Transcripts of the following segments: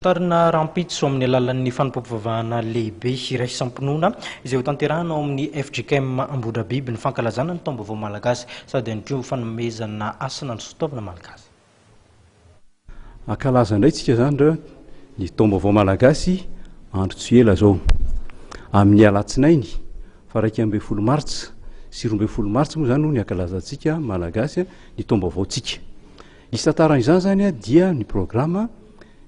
Tarina rampitso amin'ny alalan'ny fanampivavahana lehibe iraisam-pinoana izay ho tanterahana ao amin'ny FJKM Ambodrabiby ny fankalazana ny taom-baovao malagasy sady ihany koa fanomezana asina ny sotovina malagasy. Ankalaza indray tsika zany reo ny taom-baovao malagasy andro tsy ela zao amin'ny alatsinainy fa 12 martsa sy 12 martsa moa zany no ny ankalazantsika malagasy ny taom-baovaontsika. Isan-taran'izany zany dia ny programa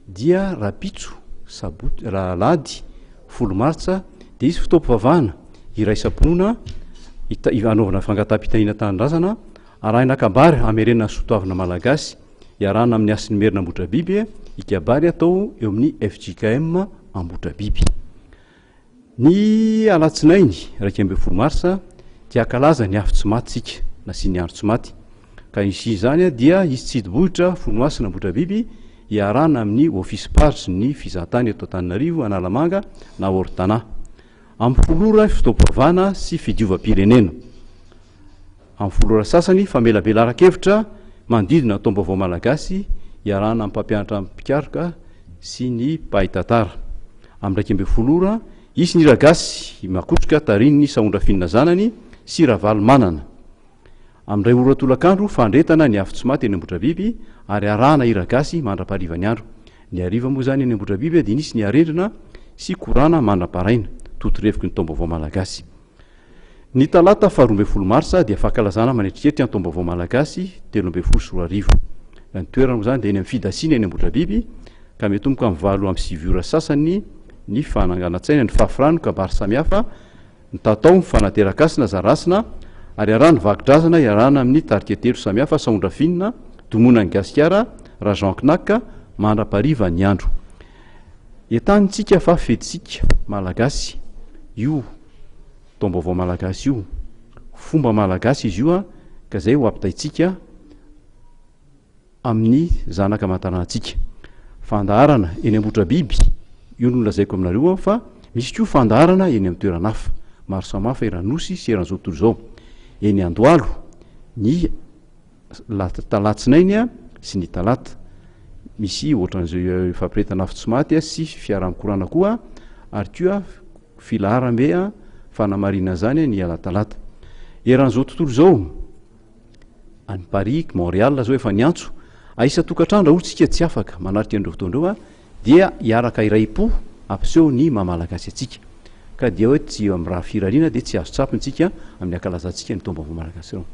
dia rapitso sabotsy lady 10 martsa dia izy fotoam-pivavahana iraisam-pinoana anaovana fangataham-pitahiana tanindrazana arahina kabary hamerenana sotoavina malagasy iarahana amin'ny asin'ny merina Ambodrabiby ikabary atao eo amin'ny FJKM Ambodrabiby. Ny alatsinainy 12 martsa dia ankalaza ny afo tsy maty tsika na sy ny andro tsy maty ka izy zany dia izy tsy hidibohitra fonoasina Ambodrabiby iarahana amin'ny office parge ny fizahantany eto Antananarivo Analamanga na Ortana amin'ny folora fotoam-pivavahana sy fidiovam-pirenena. Amin'ny folora sasany famelabelara-kevitra manodidina taom-baovao malagasy iarahana amin'ny mpampianatra mpikaroka sy ny mpahay-tantara. Amin'ny 12 isy ny ragasy makotroka tarininy sahondra finina zanany sy ravaly manana. Amin'ny 2 ora tolakandro fandretana ny afo tsy maty eny Ambodrabiby ary arahana iragasy mandra-pariva ny andro. Ny ariva moa zany eny Ambodrabiby dia nisy ny arendrina sy korana mandra-paraina totoreviky ny taom-baovao malagasy. Ny talata 12 martsa dia fankalazana manetritreritra ny taom-baovao malagasy 13 sy 14. Ny toerana moa zany dia eny amin'ny fidasiana eny Ambodrabiby ka metomboka amin'ny 9 amby 9 ora sasany ny fananganatsaina ny fafirano kabary samihafa ny tatao ny fanaterakasina zarasina ary arahana vakidrazana iarahana amin'ny tariketero samihafa sahondra finina domona ny gasikara rajan knaka mandra-pariva ny andro. Entanitsika fa fetitsika malagasy io taom-baovao malagasy io fomba malagasy izy io ka zay ho ampitaitsika amin'ny zanaka aman-taranantsika. Fandaharana eny Ambodrabiby io no lazaiko aminareo fa misy koa fandaharana eny amin'ny toerana hafa maro samihafa eranosy sy eran'izao tontolo izao. Eny Andohalo ny talatsinainy sy ny talata misy ohatran'izay fampiretana afo tsy maty sy fiarahamikorana koa ary koa filaharam-be fanamarina zany ny alatalata. Eran'izao tontolo izao any Paris, Montréal zao efa niantso aisa-tokantrano raha ohatsika tsy afaka manarika andreo fotoandreo dia hiaraka iray-po ampiseho ny mahamalagasy atsika ka dia hoe tsy amin'ny raha firariana dia tsy azo tsapintsika amin'ny ankalazantsika ny taom-baovao malagasy ireo.